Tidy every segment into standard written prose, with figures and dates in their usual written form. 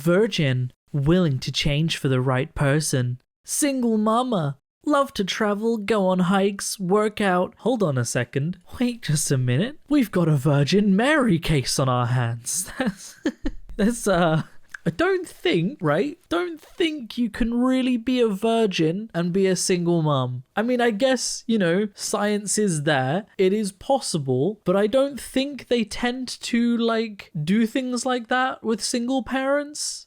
Virgin, willing to change for the right person. Single mama, love to travel, go on hikes, work out. Hold on a second. Wait just a minute. We've got a Virgin Mary case on our hands. That's I don't think you can really be a virgin and be a single mum. I mean, I guess, science is there. It is possible, but I don't think they tend to, do things like that with single parents.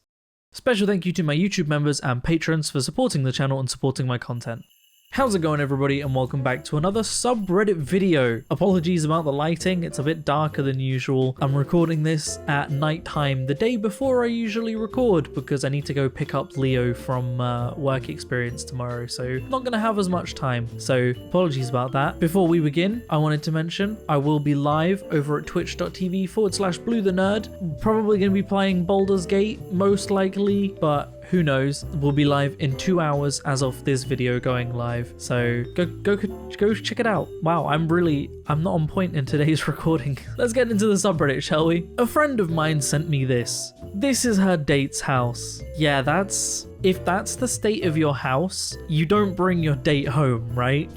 Special thank you to my YouTube members and patrons for supporting the channel and supporting my content. How's it going, everybody, and welcome back to another subreddit video. Apologies about the lighting, it's a bit darker than usual. I'm recording this at nighttime the day before I usually record because I need to go pick up Leo from work experience tomorrow, so not gonna have as much time, so apologies about that. Before we begin, I wanted to mention I will be live over at twitch.tv/BlueTheNerd. Probably gonna be playing Baldur's Gate, most likely, but who knows. We'll be live in 2 hours as of this video going live, so go check it out. Wow, I'm not on point in today's recording. Let's get into the subreddit, shall we? A friend of mine sent me this. This is her date's house. Yeah, if that's the state of your house, you don't bring your date home, right?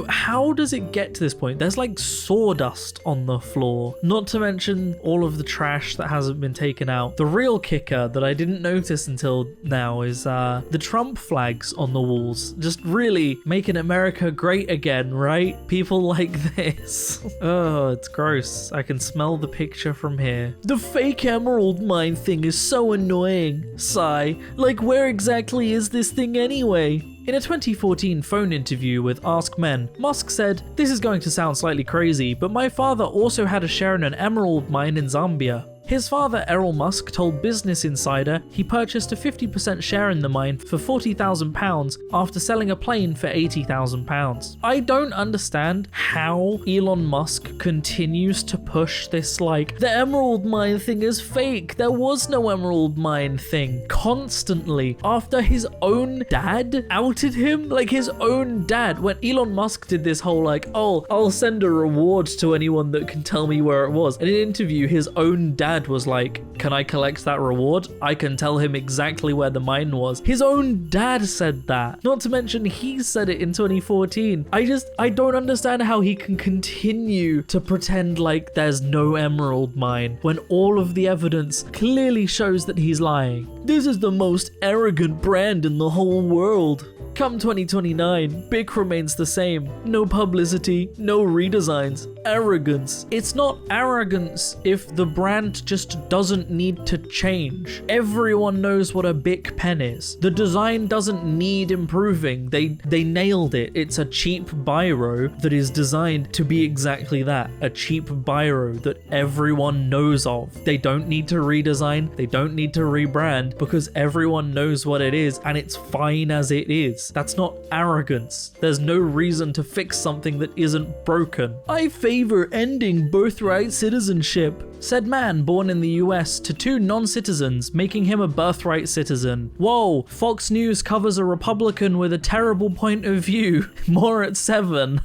How does it get to this point? There's sawdust on the floor, not to mention all of the trash that hasn't been taken out. The real kicker that I didn't notice until now is the Trump flags on the walls. Just really making America great again, right? People like this. Oh, it's gross. I can smell the picture from here. The fake emerald mine thing is so annoying. Sigh. Where exactly is this thing anyway? In a 2014 phone interview with Ask Men, Musk said, "This is going to sound slightly crazy, but my father also had a share in an emerald mine in Zambia." His father, Errol Musk, told Business Insider he purchased a 50% share in the mine for £40,000 after selling a plane for £80,000. I don't understand how Elon Musk continues to push this the emerald mine thing is fake, there was no emerald mine thing, constantly, after his own dad outed him. His own dad, when Elon Musk did this whole I'll send a reward to anyone that can tell me where it was. In an interview, his own dad was like, "Can I collect that reward? I can tell him exactly where the mine was." His own dad said that. Not to mention he said it in 2014. I don't understand how he can continue to pretend there's no emerald mine when all of the evidence clearly shows that he's lying. This is the most arrogant brand in the whole world. Come 2029, BIC remains the same. No publicity, no redesigns. Arrogance. It's not arrogance if the brand just doesn't need to change. Everyone knows what a BIC pen is. The design doesn't need improving. They nailed it. It's a cheap biro that is designed to be exactly that. A cheap biro that everyone knows of. They don't need to redesign. They don't need to rebrand because everyone knows what it is and it's fine as it is. That's not arrogance. There's no reason to fix something that isn't broken. I favor ending birthright citizenship, said man born in the US to 2 non-citizens, making him a birthright citizen. Whoa, Fox News covers a Republican with a terrible point of view. More at 7.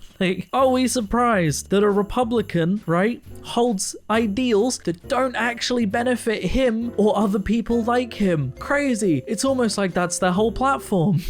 Are we surprised that a Republican, right, holds ideals that don't actually benefit him or other people like him? Crazy. It's almost like that's their whole platform.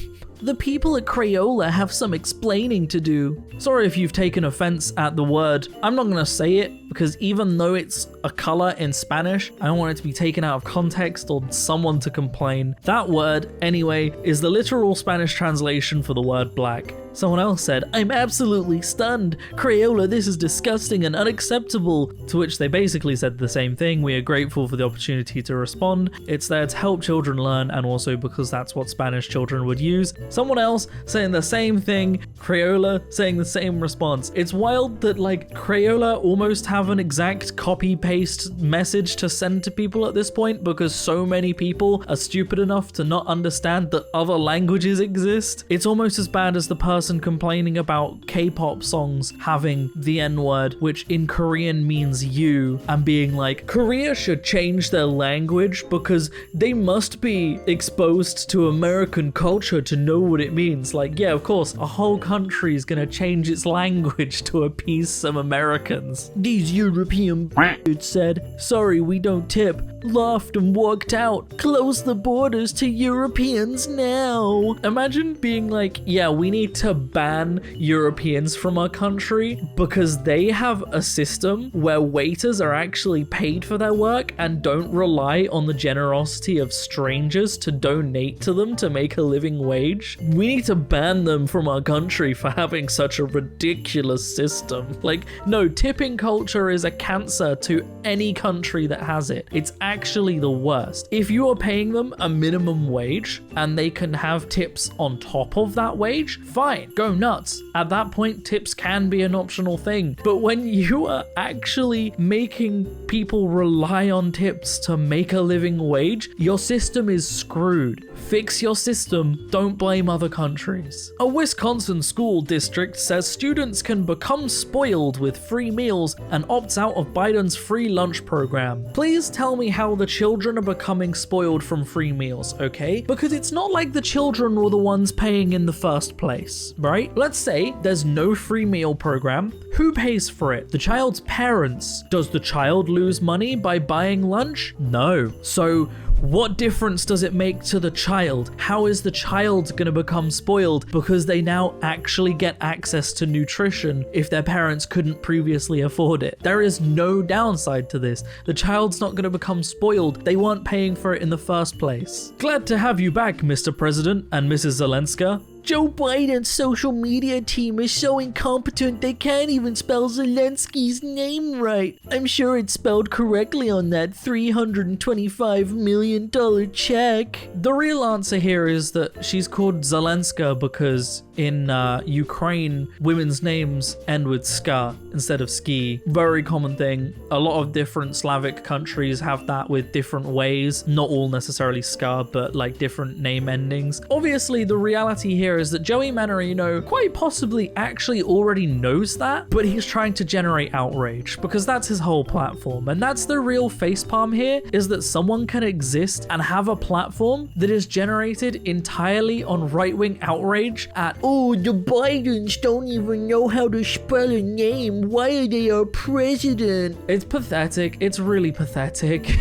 The people at Crayola have some explaining to do. Sorry if you've taken offense at the word. I'm not gonna say it because even though it's a color in Spanish, I don't want it to be taken out of context or someone to complain. That word, anyway, is the literal Spanish translation for the word black. Someone else said, "I'm absolutely stunned. Crayola, this is disgusting and unacceptable." To which they basically said the same thing. We are grateful for the opportunity to respond. It's there to help children learn and also because that's what Spanish children would use. Someone else saying the same thing. Crayola saying the same response. It's wild that Crayola almost have an exact copy-paste message to send to people at this point because so many people are stupid enough to not understand that other languages exist. It's almost as bad as the person person complaining about K-pop songs having the N-word, which in Korean means you, and being like, Korea should change their language because they must be exposed to American culture to know what it means. Like, yeah, of course, a whole country is gonna change its language to appease some Americans. These European b****s said, sorry, we don't tip, laughed and walked out. Close the borders to Europeans now. Imagine being like, yeah, we need to ban Europeans from our country because they have a system where waiters are actually paid for their work and don't rely on the generosity of strangers to donate to them to make a living wage. We need to ban them from our country for having such a ridiculous system. Like, no, tipping culture is a cancer to any country that has it. It's actually the worst. If you are paying them a minimum wage and they can have tips on top of that wage, fine, go nuts. At that point, tips can be an optional thing. But when you are actually making people rely on tips to make a living wage, your system is screwed. Fix your system, don't blame other countries. A Wisconsin school district says students can become spoiled with free meals and opts out of Biden's free lunch program. Please tell me how the children are becoming spoiled from free meals, okay? Because it's not like the children were the ones paying in the first place, right? Let's say there's no free meal program. Who pays for it? The child's parents. Does the child lose money by buying lunch? No. So what difference does it make to the child? How is the child going to become spoiled because they now actually get access to nutrition if their parents couldn't previously afford it? There is no downside to this. The child's not going to become spoiled. They weren't paying for it in the first place. Glad to have you back, Mr. President and Mrs. Zelenska. Joe Biden's social media team is so incompetent they can't even spell Zelensky's name right. I'm sure it's spelled correctly on that $325 million check. The real answer here is that she's called Zelenska because in Ukraine, women's names end with ska instead of ski. Very common thing. A lot of different Slavic countries have that with different ways. Not all necessarily ska, but like different name endings. Obviously, the reality here is that Joey Manarino quite possibly actually already knows that, but he's trying to generate outrage because that's his whole platform. And that's the real facepalm here, is that someone can exist and have a platform that is generated entirely on right-wing outrage at, oh, the Bidens don't even know how to spell a name. Why are they our president? It's pathetic. It's really pathetic.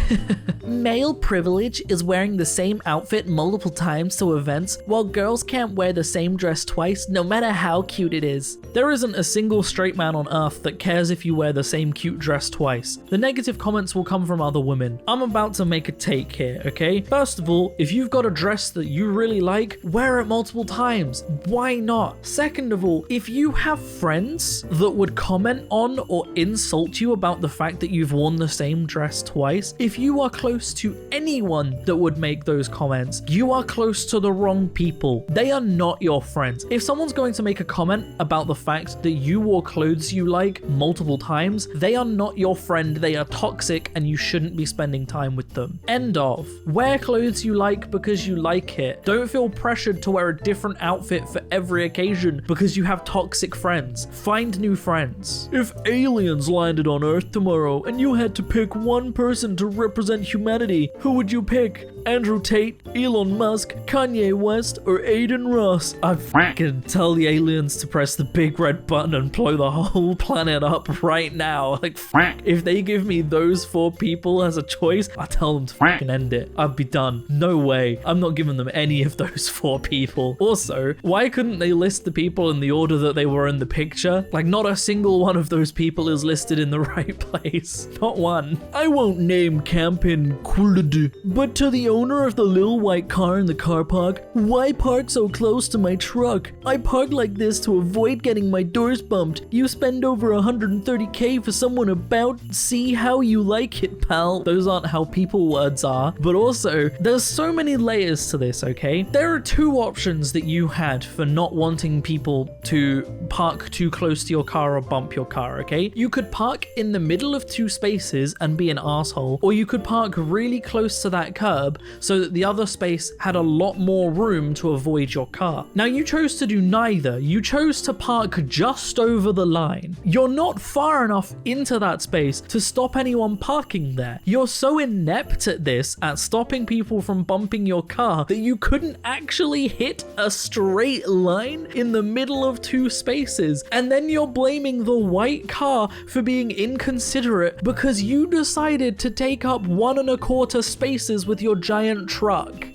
Male privilege is wearing the same outfit multiple times to events, while girls can't wear the same dress twice, no matter how cute it is. There isn't a single straight man on earth that cares if you wear the same cute dress twice. The negative comments will come from other women. I'm about to make a take here, okay? First of all, if you've got a dress that you really like, wear it multiple times. Why not? Second of all, if you have friends that would comment on or insult you about the fact that you've worn the same dress twice, if you are close to anyone that would make those comments, you are close to the wrong people. They are not your friends. If someone's going to make a comment about the fact that you wore clothes you like multiple times, they are not your friend. They are toxic and you shouldn't be spending time with them. End of. Wear clothes you like because you like it. Don't feel pressured to wear a different outfit for every occasion because you have toxic friends. Find new friends. If aliens landed on Earth tomorrow and you had to pick one person to represent humanity, who would you pick? Andrew Tate, Elon Musk, Kanye West, or Aiden Ross? I'd fucking tell the aliens to press the big red button and blow the whole planet up right now. Like, if they give me those 4 people as a choice, I'll tell them to fucking end it. I'd be done. No way. I'm not giving them any of those 4 people. Also, why couldn't they list the people in the order that they were in the picture? Like, not a single one of those people is listed in the right place. Not one. I won't name Campin Quilid, but to the owner of the little white car in the car park, why park so close to my truck? I park like this to avoid getting my doors bumped. You spend over 130k for someone about, see how you like it, pal. Those aren't how people words are. But also, there's so many layers to this, okay? There are 2 options that you had for not wanting people to park too close to your car or bump your car, okay? You could park in the middle of two spaces and be an asshole, or you could park really close to that curb so that the other space had a lot more room to avoid your car. Now, you chose to do neither. You chose to park just over the line. You're not far enough into that space to stop anyone parking there. You're so inept at this, at stopping people from bumping your car, that you couldn't actually hit a straight line in the middle of two spaces. And then you're blaming the white car for being inconsiderate because you decided to take up 1.25 spaces with your giant truck.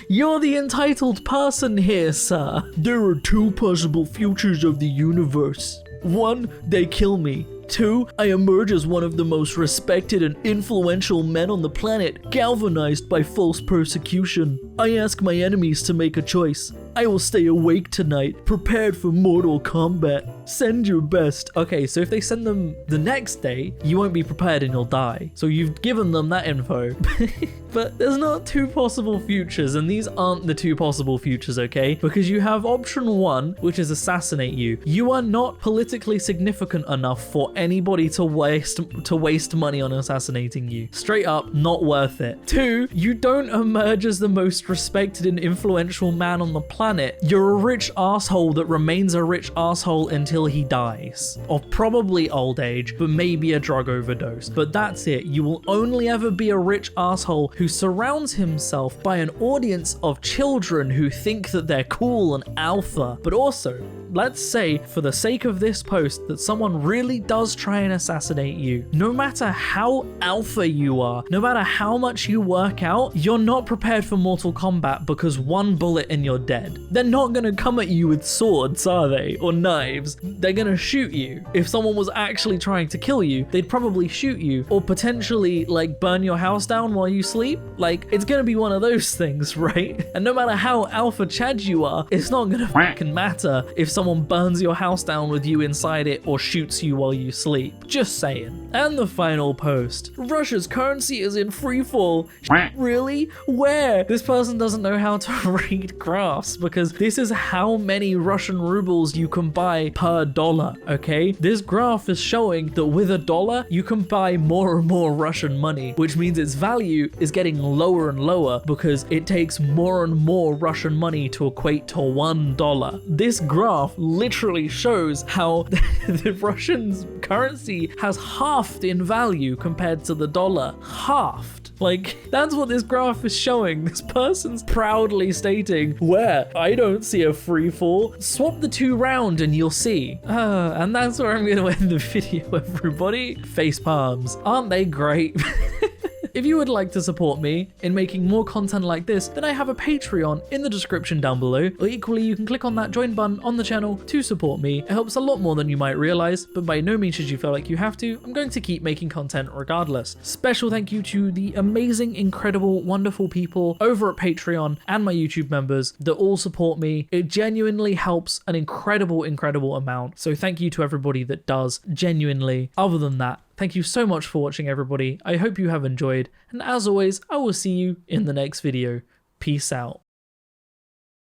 You're the entitled person here, sir. There are two possible futures of the universe. 1, they kill me. 2, I emerge as one of the most respected and influential men on the planet, galvanized by false persecution. I ask my enemies to make a choice. I will stay awake tonight, prepared for mortal combat. Send your best. Okay, so if they send them the next day, you won't be prepared and you'll die. So you've given them that info. But there's not two possible futures, and these aren't the two possible futures, okay? Because you have option 1, which is assassinate you. You are not politically significant enough for anybody to waste money on assassinating you. Straight up, not worth it. 2, you don't emerge as the most respected and influential man on the planet. You're a rich asshole that remains a rich asshole until he dies. Of probably old age, but maybe a drug overdose. But that's it. You will only ever be a rich asshole who surrounds himself by an audience of children who think that they're cool and alpha. But also, let's say, for the sake of this post, that someone really does try and assassinate you. No matter how alpha you are, no matter how much you work out, you're not prepared for Mortal Kombat because 1 bullet and you're dead. They're not gonna come at you with swords, are they? Or knives. They're gonna shoot you. If someone was actually trying to kill you, they'd probably shoot you, or potentially like burn your house down while you sleep. Like, it's gonna be one of those things, right? And no matter how alpha Chad you are, it's not gonna fucking matter if someone burns your house down with you inside it or shoots you while you sleep. Just saying. And the final post. Russia's currency is in free fall. Really? Where? This person doesn't know how to read graphs because this is how many Russian rubles you can buy per dollar, okay? This graph is showing that with $1, you can buy more and more Russian money, which means its value is getting lower and lower because it takes more and more Russian money to equate to $1. This graph literally shows how the Russian currency has halved in value compared to the dollar. Halved. Like, that's what this graph is showing. This person's proudly stating, where? I don't see a free fall. Swap the two round and you'll see. And that's where I'm going to end the video, everybody. Face palms. Aren't they great? If you would like to support me in making more content like this, then I have a Patreon in the description down below, or equally you can click on that join button on the channel to support me. It helps a lot more than you might realize, but by no means should you feel like you have to. I'm going to keep making content regardless. Special thank you to the amazing, incredible, wonderful people over at Patreon and my YouTube members that all support me. It genuinely helps an incredible, incredible amount. So thank you to everybody that does, genuinely. Other than that, thank you so much for watching, everybody. I hope you have enjoyed, and as always, I will see you in the next video. Peace out.